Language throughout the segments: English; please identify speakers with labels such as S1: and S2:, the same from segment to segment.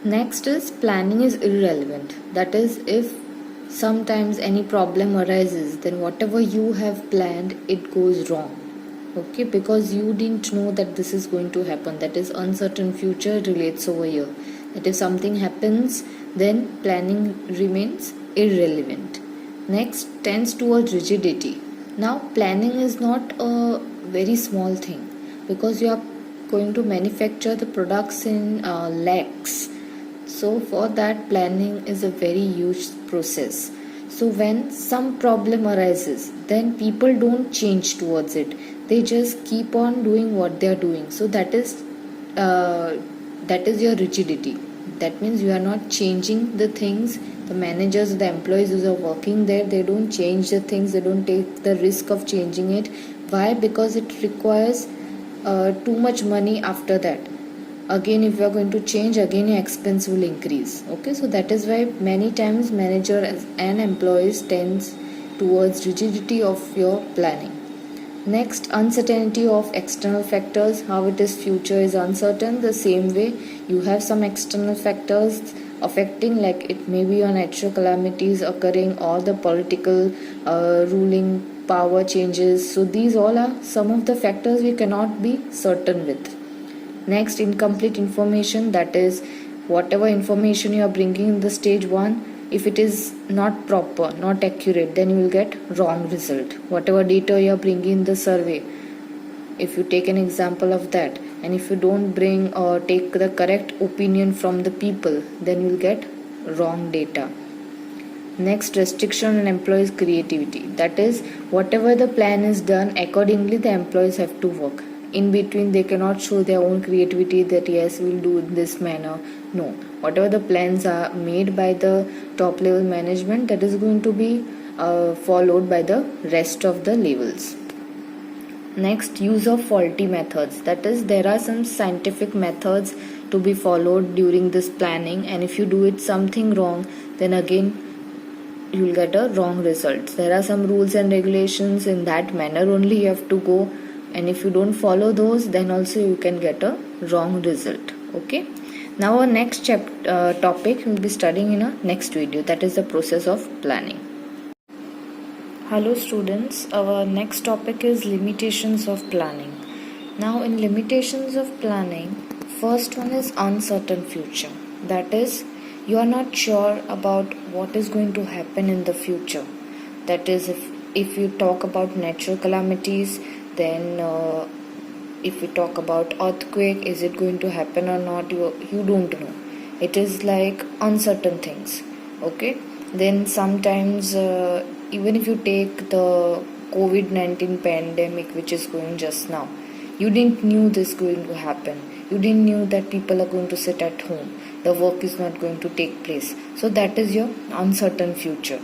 S1: Next is planning is irrelevant. That is, if sometimes any problem arises, then whatever you have planned, it goes wrong. Okay, because you didn't know that this is going to happen. That is, uncertain future relates over here. That if something happens, then planning remains irrelevant. Next, tends towards rigidity. Now, planning is not a very small thing, because you are going to manufacture the products in lakhs. So for that, planning is a very huge process. So when some problem arises, then people don't change towards it. They just keep on doing what they are doing. So uh, that is your rigidity. That means you are not changing the things. The managers, the employees who are working there, they don't change the things. They don't take the risk of changing it. Why? Because it requires too much money after that. Again, if you are going to change, again your expense will increase. Okay, so that is why many times managers and employees tends towards rigidity of your planning. Next, uncertainty of external factors. How it is future is uncertain. The same way you have some external factors affecting, like it may be your natural calamities occurring or the political ruling power changes. So these all are some of the factors we cannot be certain with. Next, incomplete information. That is, whatever information you are bringing in the stage 1, if it is not proper, not accurate, then you will get wrong result. Whatever data you are bringing in the survey, if you take an example of that, and if you don't bring or take the correct opinion from the people, then you will get wrong data. Next, restriction on employees' creativity. That is, whatever the plan is done, accordingly the employees have to work. In between, they cannot show their own creativity that yes, we'll do in this manner. No, whatever the plans are made by the top level management, that is going to be followed by the rest of the levels. Next, use of faulty methods. That is, there are some scientific methods to be followed during this planning, and if you do it something wrong, then again you will get a wrong result. There are some rules and regulations, in that manner only you have to go, and if you don't follow those, then also you can get a wrong result. Okay, now our next topic we'll be studying in a next video, that is the process of planning. Hello students, our next topic is limitations of planning. Now in limitations of planning, first one is uncertain future. That is, you are not sure about what is going to happen in the future. That is, if you talk about natural calamities, then if we talk about earthquake, is it going to happen or not, you don't know. It is like uncertain things. Okay, then sometimes even if you take the COVID-19 pandemic which is going just now, you didn't knew this going to happen. You didn't knew that people are going to sit at home, the work is not going to take place. So that is your uncertain future.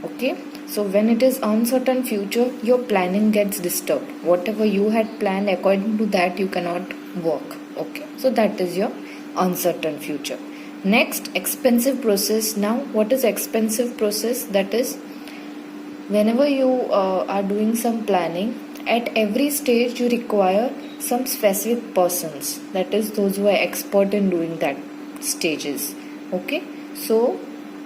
S1: Okay, so when it is uncertain future, your planning gets disturbed. Whatever you had planned, according to that you cannot work. Okay, so that is your uncertain future. Next, expensive process. Now what is expensive process? That is, whenever you are doing some planning, at every stage you require some specific persons, that is those who are expert in doing that stages. Okay, so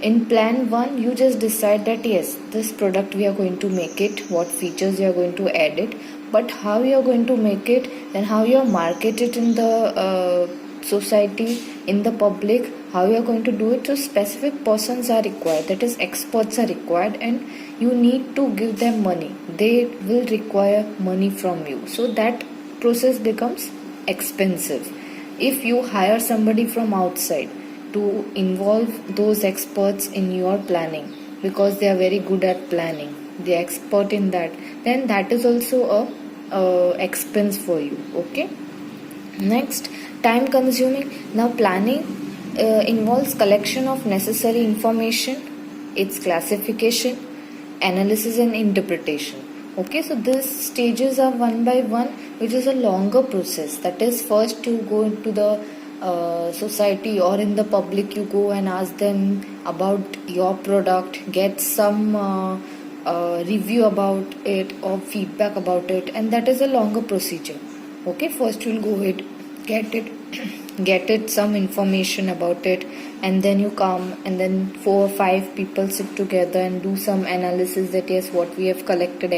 S1: in plan 1 you just decide that yes, this product we are going to make it, what features you are going to add it, but how you are going to make it and how you are market it in the society, in the public, how you are going to do it. So specific persons are required, that is experts are required, and you need to give them money. They will require money from you, so that process becomes expensive. If you hire somebody from outside to involve those experts in your planning, because they are very good at planning, they are expert in that, then that is also a expense for you. Okay, next, time consuming. Now planning involves collection of necessary information, its classification, analysis and interpretation. Okay, so these stages are one by one, which is a longer process. That is, first you go into the society or in the public, you go and ask them about your product, get some review about it or feedback about it, and that is a longer procedure. Okay, first you will go ahead, get it get it some information about it, and then you come and then 4 or 5 people sit together and do some analysis that yes, what we have collected,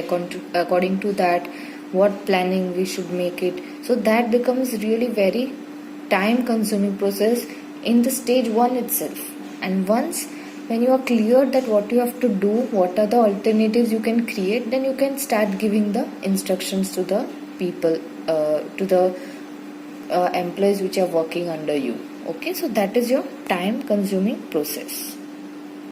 S1: according to that what planning we should make it. So that becomes really very time consuming process in the stage 1 itself. And once when you are clear that what you have to do, what are the alternatives you can create, then you can start giving the instructions to the people, to the employees which are working under you. Okay, so that is your time consuming process.